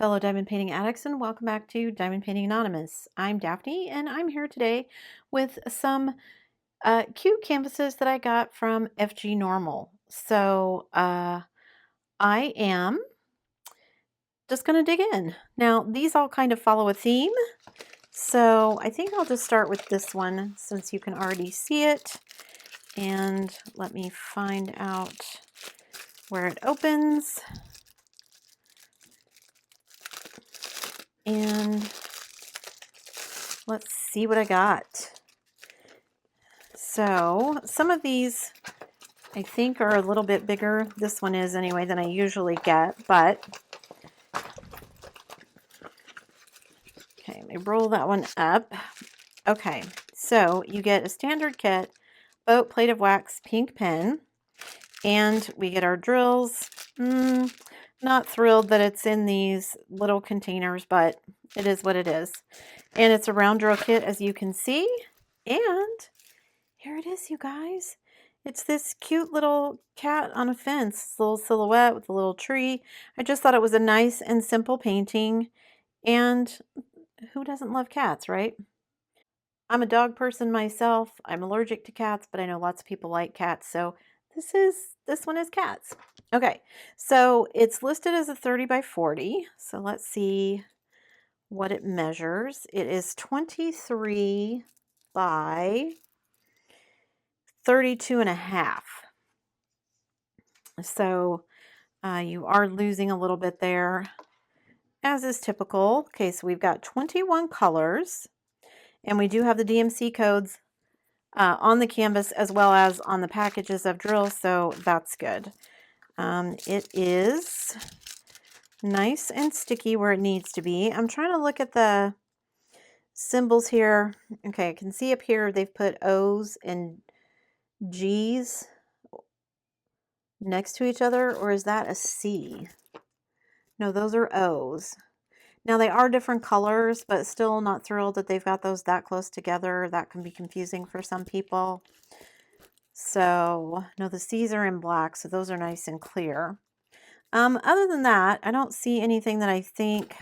fellow diamond painting addicts, and welcome back to Diamond Painting Anonymous. I'm Daphne, and I'm here today with some cute canvases that I got from FGNormal. So I am just going to dig in. Now, these all kind of follow a theme, so I think I'll just start with this one since you can already see it. And let me find out where it opens. And let's see what I got. So some of these I think are a little bit bigger. This one is anyway than I usually get, but okay, let me roll that one up. Okay, so you get a standard kit, boat, plate of wax, pink pen, and we get our drills. Not thrilled that it's in these little containers, but it is what it is. And it's a round drill kit, as you can see. And here it is, you guys. It's this cute little cat on a fence, this little silhouette with a little tree. I just thought it was a nice and simple painting. And who doesn't love cats, right? I'm a dog person myself. I'm allergic to cats, but I know lots of people like cats. So this one is cats. Okay, so it's listed as a 30 by 40. So let's see what it measures. It is 23 by 32 and a half. So you are losing a little bit there, as is typical. Okay, so we've got 21 colors, and we do have the DMC codes on the canvas as well as on the packages of drills, so that's good. It is nice and sticky where it needs to be. I'm trying to look at the symbols here. Okay, I can see up here they've put O's and G's next to each other, or is that a C? No, those are O's. Now they are different colors, but still not thrilled that they've got those that close together. That can be confusing for some people. So, no, the C's are in black, so those are nice and clear. Other than that, I don't see anything that I think,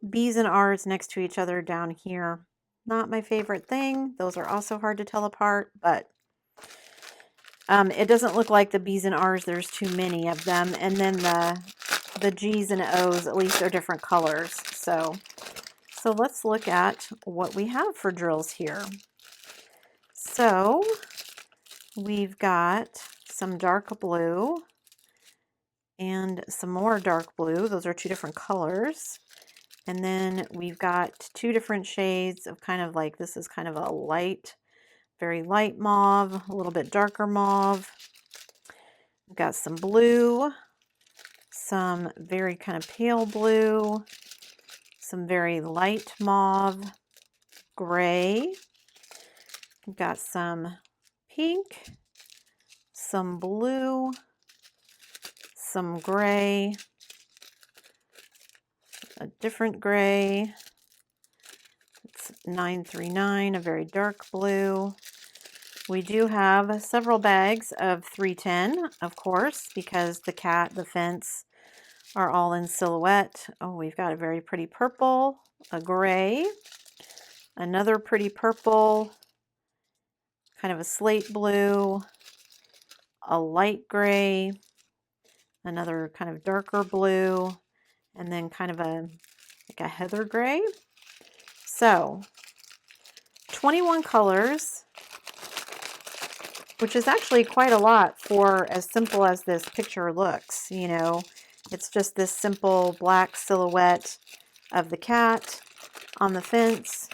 B's and R's next to each other down here. Not my favorite thing. Those are also hard to tell apart, but it doesn't look like the B's and R's, there's too many of them. And then the G's and O's at least are different colors. So let's look at what we have for drills here. So we've got some dark blue and some more dark blue. Those are two different colors. And then we've got two different shades of kind of like, this is kind of a light, very light mauve, a little bit darker mauve. We've got some blue, some very kind of pale blue, some very light mauve, gray. We've got some pink, some blue, some gray, a different gray. It's 939, a very dark blue. We do have several bags of 310, of course, because the cat, the fence are all in silhouette. Oh, we've got a very pretty purple, a gray, another pretty purple, kind of a slate blue, a light gray, another kind of darker blue, and then kind of like a heather gray. So 21 colors, which is actually quite a lot for as simple as this picture looks. You know, it's just this simple black silhouette of the cat on the fence.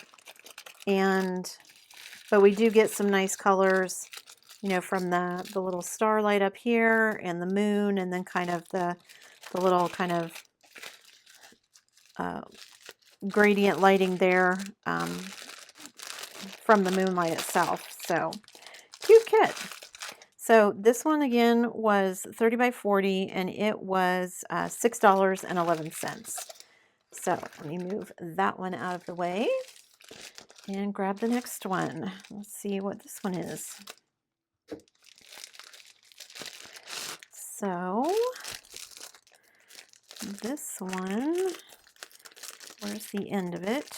But we do get some nice colors, you know, from the little starlight up here and the moon, and then kind of the little kind of gradient lighting there from the moonlight itself. So cute kit. So this one again was 30 by 40, and it was $6.11. So let me move that one out of the way and grab the next one. Let's see what this one is. So this one, where's the end of it?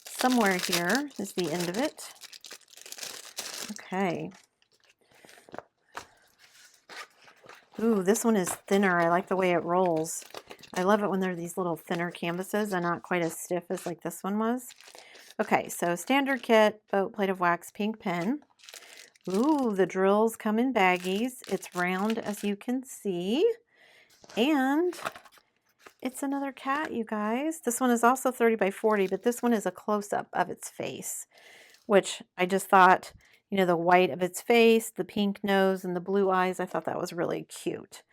Somewhere here is the end of it. Okay. Ooh, this one is thinner. I like the way it rolls. I love it when they're these little thinner canvases and not quite as stiff as like this one was. Okay, so standard kit, boat plate of wax, pink pen. Ooh, the drills come in baggies. It's round, as you can see. And it's another cat, you guys. This one is also 30 by 40, but this one is a close-up of its face, which I just thought, you know, the white of its face, the pink nose, and the blue eyes, I thought that was really cute.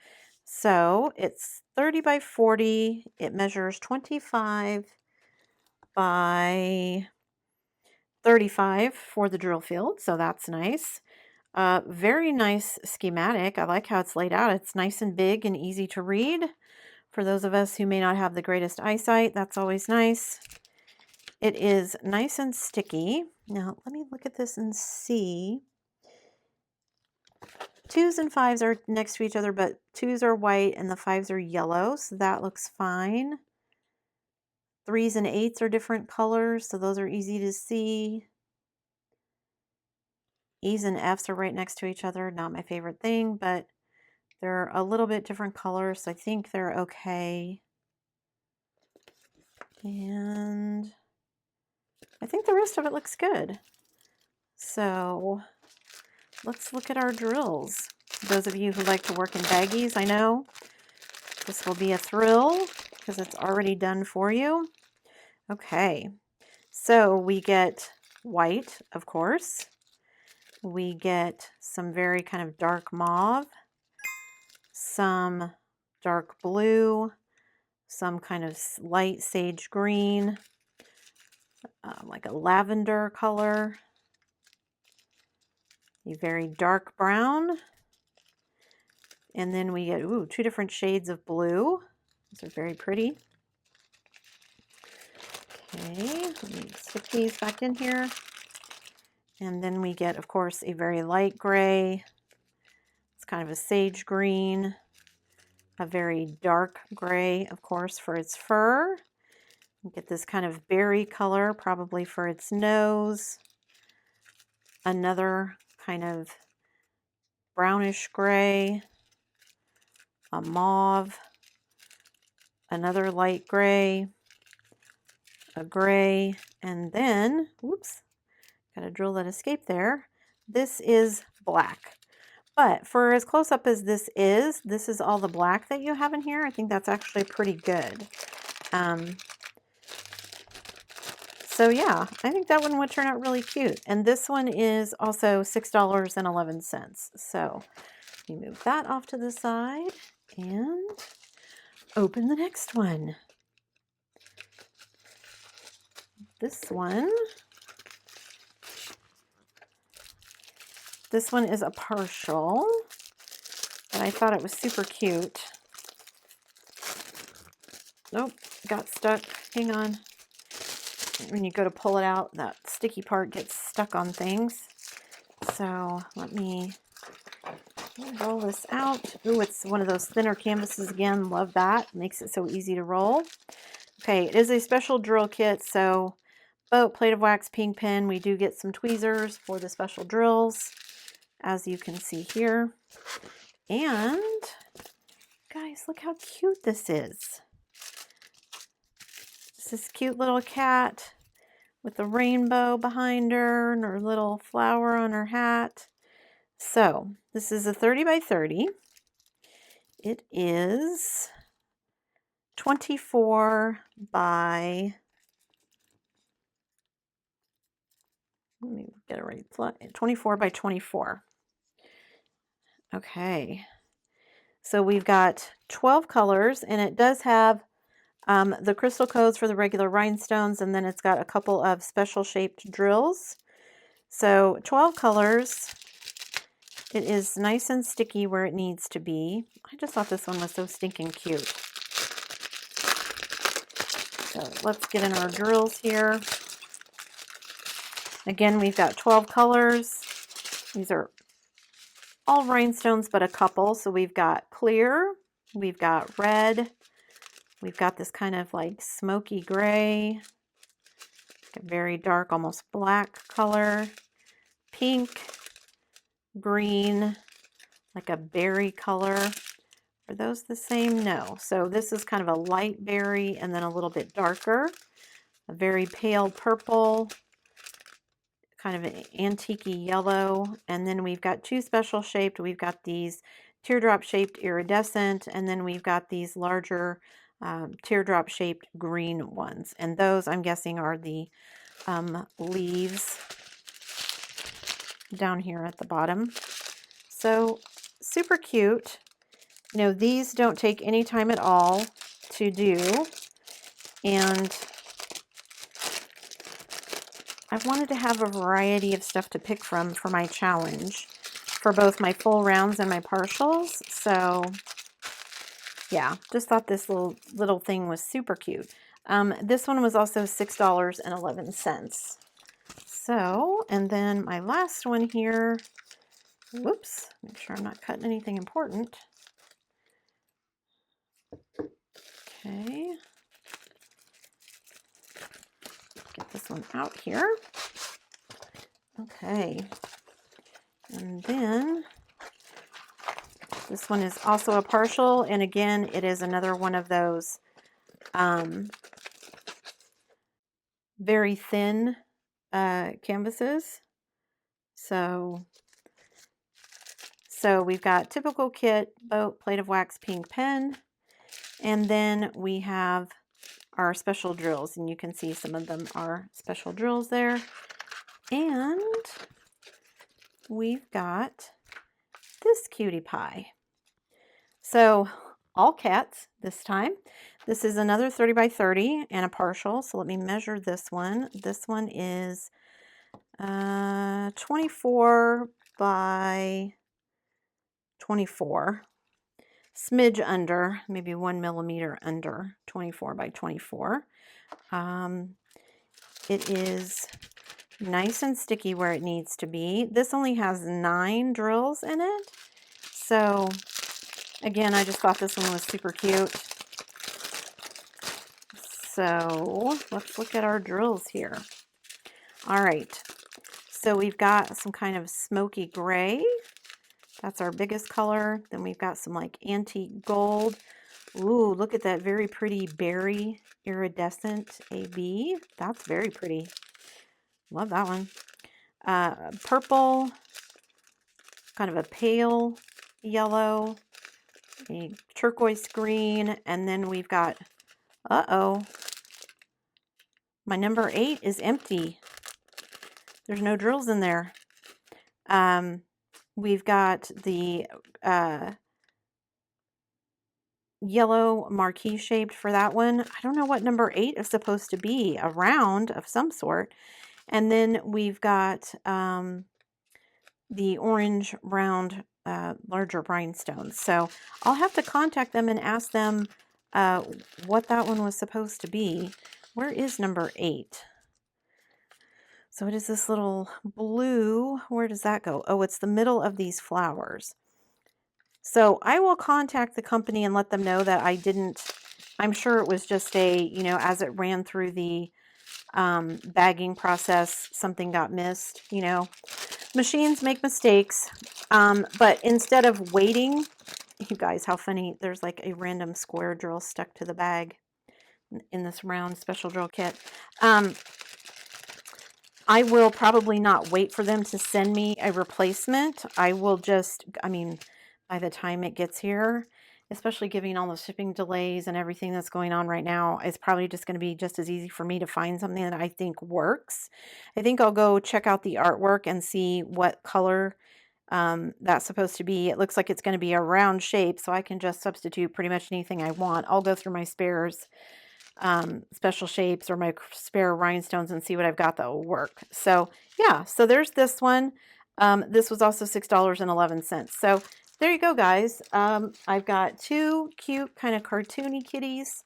So it's 30 by 40. It measures 25 by 35 for the drill field, so that's nice. Very nice schematic. I like how it's laid out. It's nice and big and easy to read. For those of us who may not have the greatest eyesight, that's always nice. It is nice and sticky. Now, let me look at this and see. 2s and 5s are next to each other, but 2s are white and the 5s are yellow, so that looks fine. 3s and 8s are different colors, so those are easy to see. E's and F's are right next to each other. Not my favorite thing, but they're a little bit different colors, so I think they're okay. And I think the rest of it looks good. So let's look at our drills. Those of you who like to work in baggies, I know this will be a thrill because it's already done for you. Okay, so we get white, of course. We get some very kind of dark mauve, some dark blue, some kind of light sage green, like a lavender color, a very dark brown, and then we get, ooh, 2 different shades of blue. These are very pretty. Okay, let me stick these back in here. And then we get, of course, a very light gray. It's kind of a sage green, a very dark gray, of course, for its fur. We get this kind of berry color, probably for its nose. Another kind of brownish gray, a mauve, another light gray, a gray, and then, whoops, got a drill that escaped there. This is black. But for as close up as this is all the black that you have in here. I think that's actually pretty good. So yeah, I think that one would turn out really cute. And this one is also $6.11. So you move that off to the side and open the next one. This one is a partial, and I thought it was super cute. Nope, got stuck. Hang on. When you go to pull it out, that sticky part gets stuck on things. So let me roll this out. Ooh, it's one of those thinner canvases again. Love that. Makes it so easy to roll. Okay, it is a special drill kit, so boat, plate of wax, pink pen. We do get some tweezers for the special drills, as you can see here. And guys, look how cute this is. This cute little cat with the rainbow behind her and her little flower on her hat. So this is a 30 by 30. It is 24 by, let me get it right, 24 by 24. Okay, so we've got 12 colors, and it does have the crystal codes for the regular rhinestones, and then it's got a couple of special shaped drills. So 12 colors. It is nice and sticky where it needs to be. I just thought this one was so stinking cute. So let's get in our drills here. Again, we've got 12 colors. These are all rhinestones, but a couple. So we've got clear, We've got red. We've got this kind of like smoky gray, a very dark, almost black color, pink, green, like a berry color. Are those the same? No. So this is kind of a light berry and then a little bit darker, a very pale purple, kind of an antique yellow. And then we've got two special shaped. We've got these teardrop shaped iridescent, and then we've got these larger teardrop shaped green ones. And those, I'm guessing, are the leaves down here at the bottom. So super cute. You know, these don't take any time at all to do. And I wanted to have a variety of stuff to pick from for my challenge, for both my full rounds and my partials. So yeah, just thought this little thing was super cute. This one was also $6.11. So, and then my last one here, whoops, make sure I'm not cutting anything important. Okay. Get this one out here. Okay. And then this one is also a partial, and again, it is another one of those very thin canvases. So we've got typical kit, boat, plate of wax, pink pen, and then we have our special drills, and you can see some of them are special drills there. And we've got this cutie pie. So all cats this time. This is another 30 by 30 and a partial. So let me measure this one. This one is 24 by 24. Smidge under, maybe 1 millimeter under 24 by 24. It is nice and sticky where it needs to be. This only has 9 drills in it. So again, I just thought this one was super cute. So let's look at our drills here. All right. So we've got some kind of smoky gray. That's our biggest color. Then we've got some like antique gold. Ooh, look at that very pretty berry iridescent AB. That's very pretty. Love that one. Purple, kind of a pale yellow, a turquoise green, and then we've got, uh-oh, my number 8 is empty. There's no drills in there. We've got the yellow marquee shaped for that one. I don't know what number 8 is supposed to be, a round of some sort. And then we've got the orange round larger rhinestones. So I'll have to contact them and ask them what that one was supposed to be. Where is number 8? So it is this little blue. Where does that go? Oh, it's the middle of these flowers. So I will contact the company and let them know that I didn't, I'm sure it was just a, you know, as it ran through the bagging process, something got missed, you know. Machines make mistakes, but instead of waiting, you guys, how funny, there's like a random square drill stuck to the bag in this round special drill kit. I will probably not wait for them to send me a replacement. I will just, I mean, by the time it gets here, especially given all the shipping delays and everything that's going on right now, it's probably just going to be just as easy for me to find something that I think works. I think I'll go check out the artwork and see what color that's supposed to be. It looks like it's going to be a round shape, so I can just substitute pretty much anything I want. I'll go through my spares, special shapes or my spare rhinestones and see what I've got that will work. So yeah, so there's this one. This was also $6.11. So there you go, guys. I've got 2 cute kind of cartoony kitties.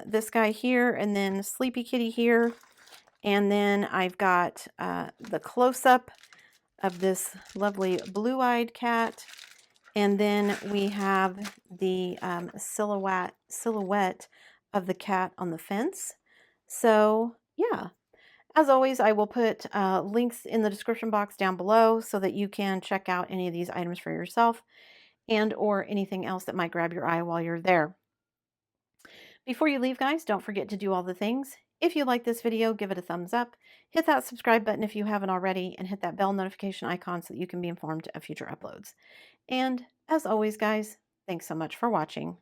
This guy here, and then Sleepy Kitty here. And then I've got the close-up of this lovely blue-eyed cat. And then we have the silhouette of the cat on the fence. So yeah, as always, I will put links in the description box down below so that you can check out any of these items for yourself and or anything else that might grab your eye while you're there. Before you leave, guys, don't forget to do all the things. If you like this video, give it a thumbs up, hit that subscribe button if you haven't already, and hit that bell notification icon so that you can be informed of future uploads. And as always, guys, thanks so much for watching.